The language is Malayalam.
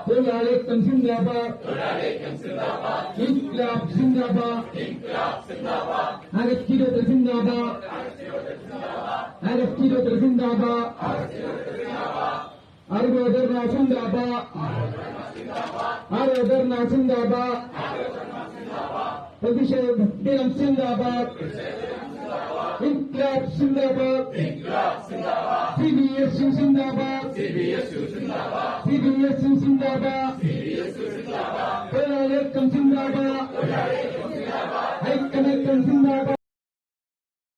തൊഴിലാളിക്കം സിന്ദാബാദ്, ഇൻക്ലാബ് സിന്ദാബാദ്, അഗസ്റ്റിരോധർ സിന്ദാബാദ്, അഗസ്റ്റിരോധർ സിന്ദാബാദ്, ആരോധർണ സിന്ദാബാദ്, ആരോധർണ സിന്ദാബാദ്, പ്രതിഷേധ ദിനം സിന്ദാബാദ്, ഇൻക്ലാബ് സിന്ദാബാദ്, സിബിഎസ്യു സിന്ദാബാദ്, സിബിഎസ്യു സിന്ദാബാദ്, തൊഴിലാളിക്കം സിന്ദാബാദ്, ഐക്യമൈക്യം സിന്ദാബാദ്.